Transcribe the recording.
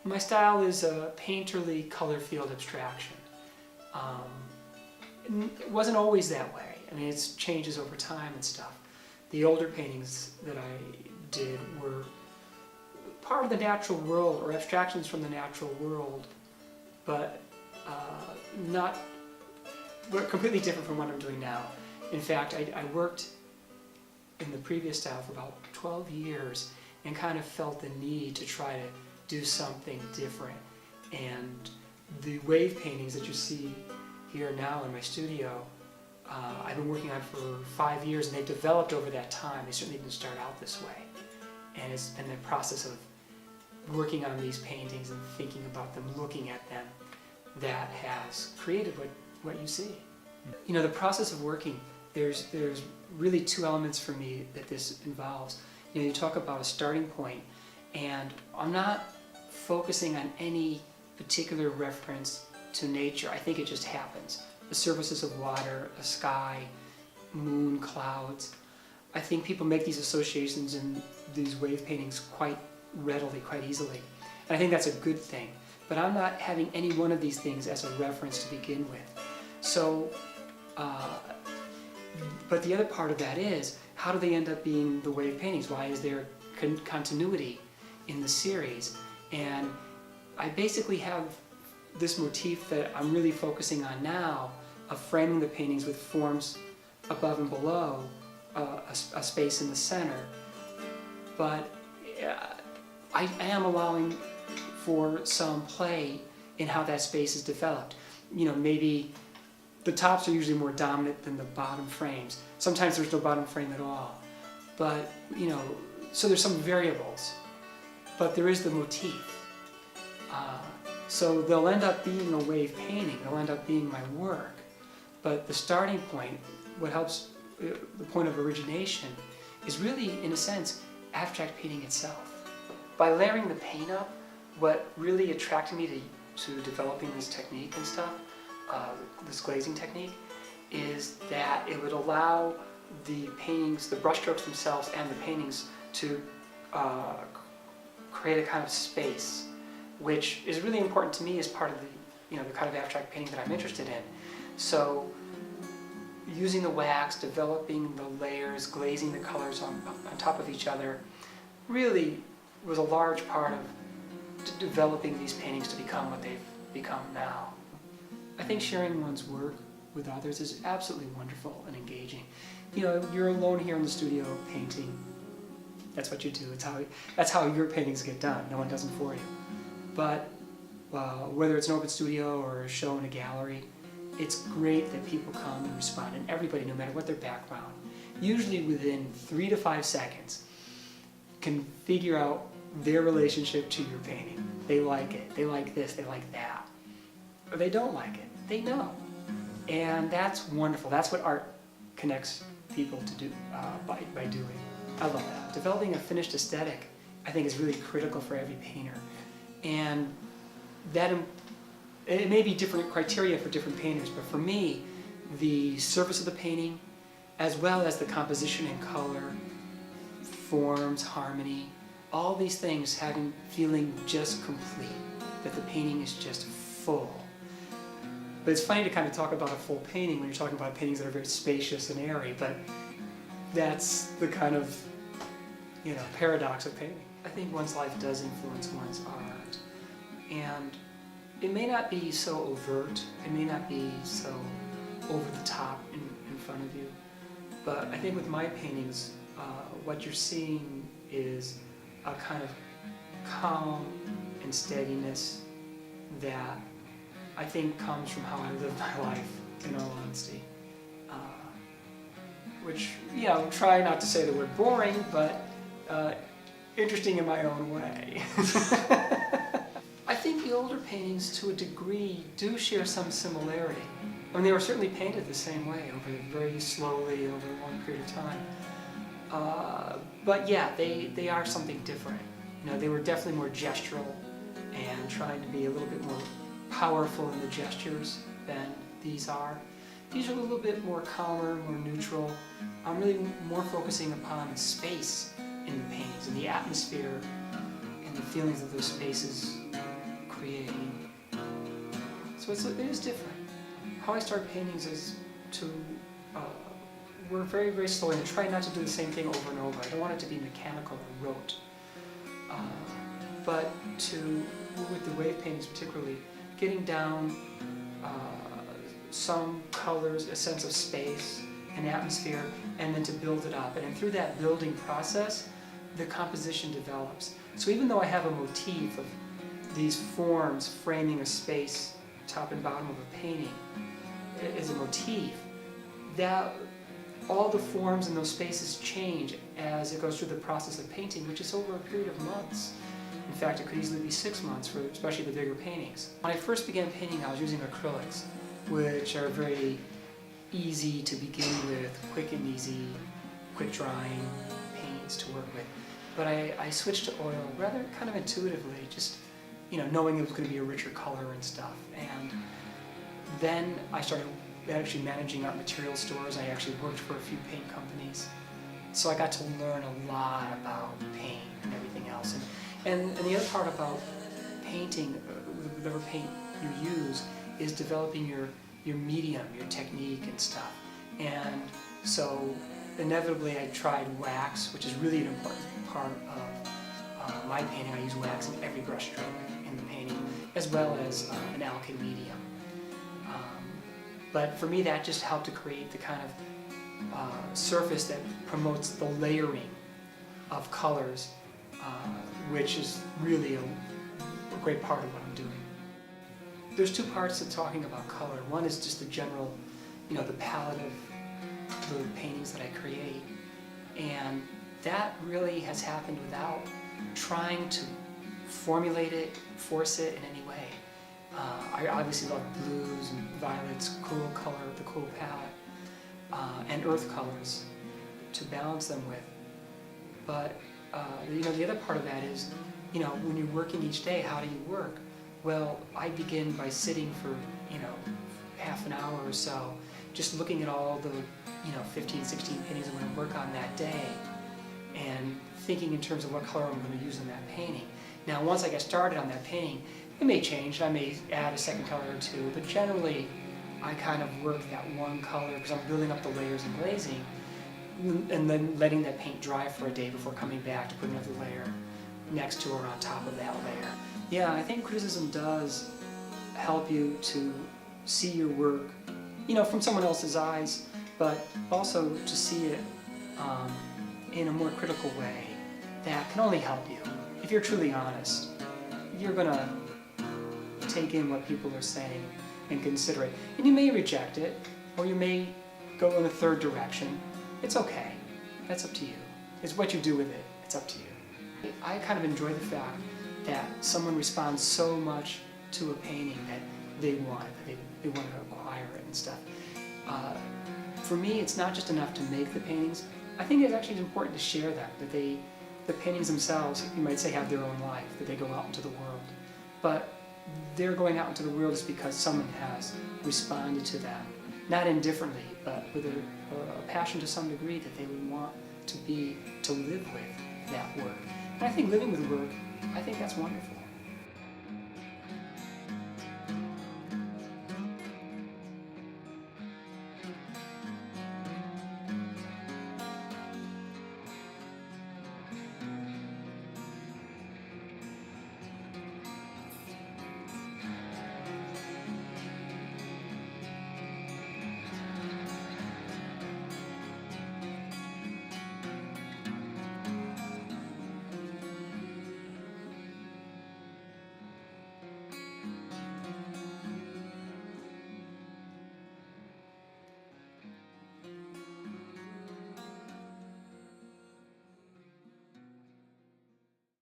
My style is a painterly color field abstraction. It wasn't always that way. I mean, it changes over time and stuff. The older paintings that I did were part of the natural world, or abstractions from the natural world, but were completely different from what I'm doing now. In fact, I worked in the previous style for about 12 years and kind of felt the need to try to do something different. And the wave paintings that you see here now in my studio, I've been working on for 5 years, and they've developed over that time. They certainly didn't start out this way. And it's been the process of working on these paintings and thinking about them, looking at them, that has created what you see. You know, the process of working, there's really two elements for me that this involves. You know, you talk about a starting point, and I'm not focusing on any particular reference to nature. I think it just happens. The surfaces of water, a sky, moon, clouds. I think people make these associations in these wave paintings quite readily, quite easily. And I think that's a good thing. But I'm not having any one of these things as a reference to begin with. So, but the other part of that is, how do they end up being the wave paintings? Why is there continuity in the series? And I basically have this motif that I'm really focusing on now, of framing the paintings with forms above and below, a space in the center. But I am allowing for some play in how that space is developed. You know, maybe the tops are usually more dominant than the bottom frames. Sometimes there's no bottom frame at all. But, you know, so there's some variables. But there is the motif. So they'll end up being a wave painting. They'll end up being my work. But the starting point, what helps, the point of origination, is really, in a sense, abstract painting itself. By layering the paint up, what really attracted me to developing this technique and stuff, this glazing technique, is that it would allow the paintings, the brushstrokes themselves and the paintings to create a kind of space, which is really important to me as part of the kind of abstract painting that I'm interested in. So using the wax, developing the layers, glazing the colors on top of each other, really was a large part of developing these paintings to become what they've become now. I think sharing one's work with others is absolutely wonderful and engaging. You know, you're alone here in the studio painting. That's what you do. That's how your paintings get done. No one does them for you. But whether it's an open studio or a show in a gallery, it's great that people come and respond, and everybody, no matter what their background, usually within 3 to 5 seconds, can figure out their relationship to your painting. They like it, they like this, they like that. Or they don't like it, they know. And that's wonderful. That's what art connects people to do by doing. I love that. Developing a finished aesthetic, I think, is really critical for every painter. And that it may be different criteria for different painters, but for me, the surface of the painting, as well as the composition and color, forms, harmony, all these things feeling just complete, that the painting is just full. But it's funny to kind of talk about a full painting when you're talking about paintings that are very spacious and airy, but that's the kind of, paradox of painting. I think one's life does influence one's art, and it may not be so overt, it may not be so over the top in front of you, but I think with my paintings, what you're seeing is a kind of calm and steadiness that I think comes from how I live my life, in all honesty. Which, try not to say the word boring, but interesting in my own way. I think the older paintings, to a degree, do share some similarity. I mean, they were certainly painted the same way, very slowly, over a long period of time. But yeah, they are something different. They were definitely more gestural and trying to be a little bit more powerful in the gestures than these are. These are a little bit more calmer, more neutral. I'm really more focusing upon the space in the paintings and the atmosphere and the feelings of those spaces create. So it is different. How I start paintings is to work very, very slowly and try not to do the same thing over and over. I don't want it to be mechanical or rote. But with the wave paintings particularly, getting down some colors, a sense of space, an atmosphere, and then to build it up. And then through that building process, the composition develops. So even though I have a motif of these forms framing a space, top and bottom of a painting, as a motif, that all the forms in those spaces change as it goes through the process of painting, which is over a period of months. In fact, it could easily be 6 months for especially the bigger paintings. When I first began painting, I was using acrylics, which are very easy to begin with, quick and easy, quick drying paints to work with. But I switched to oil rather kind of intuitively, just knowing it was going to be a richer color and stuff. And then I started actually managing art material stores. I actually worked for a few paint companies. So I got to learn a lot about paint and everything else. And the other part about painting, whatever paint you use, is developing your medium, your technique and stuff. And so inevitably I tried wax, which is really an important part of my painting. I use wax in every brush stroke in the painting, as well as an alkyd medium. But for me, that just helped to create the kind of surface that promotes the layering of colors, which is really a great part of what I'm doing. There's two parts to talking about color. One is just the general, the palette of the paintings that I create. And that really has happened without trying to formulate it, force it in any way. I obviously love blues and violets, cool color, the cool palette, and earth colors to balance them with. But the other part of that is, when you're working each day, how do you work? Well, I begin by sitting for, half an hour or so, just looking at all the, 15, 16 paintings I'm going to work on that day, and thinking in terms of what color I'm going to use in that painting. Now, once I get started on that painting, it may change. I may add a second color or two, but generally, I kind of work that one color because I'm building up the layers and glazing, and then letting that paint dry for a day before coming back to put another layer next to or on top of that layer. Yeah, I think criticism does help you to see your work, from someone else's eyes, but also to see it in a more critical way that can only help you. If you're truly honest, you're going to take in what people are saying and consider it. And you may reject it, or you may go in a third direction. It's okay. That's up to you. It's what you do with it. It's up to you. I kind of enjoy the fact that someone responds so much to a painting that they want it, they want to acquire it and stuff. For me, it's not just enough to make the paintings. I think it's actually important to share them, that the paintings themselves, you might say, have their own life, that they go out into the world. But they're going out into the world just because someone has responded to them, not indifferently, but with a passion to some degree that they would want to live with that work. And I think living with work, I think that's wonderful.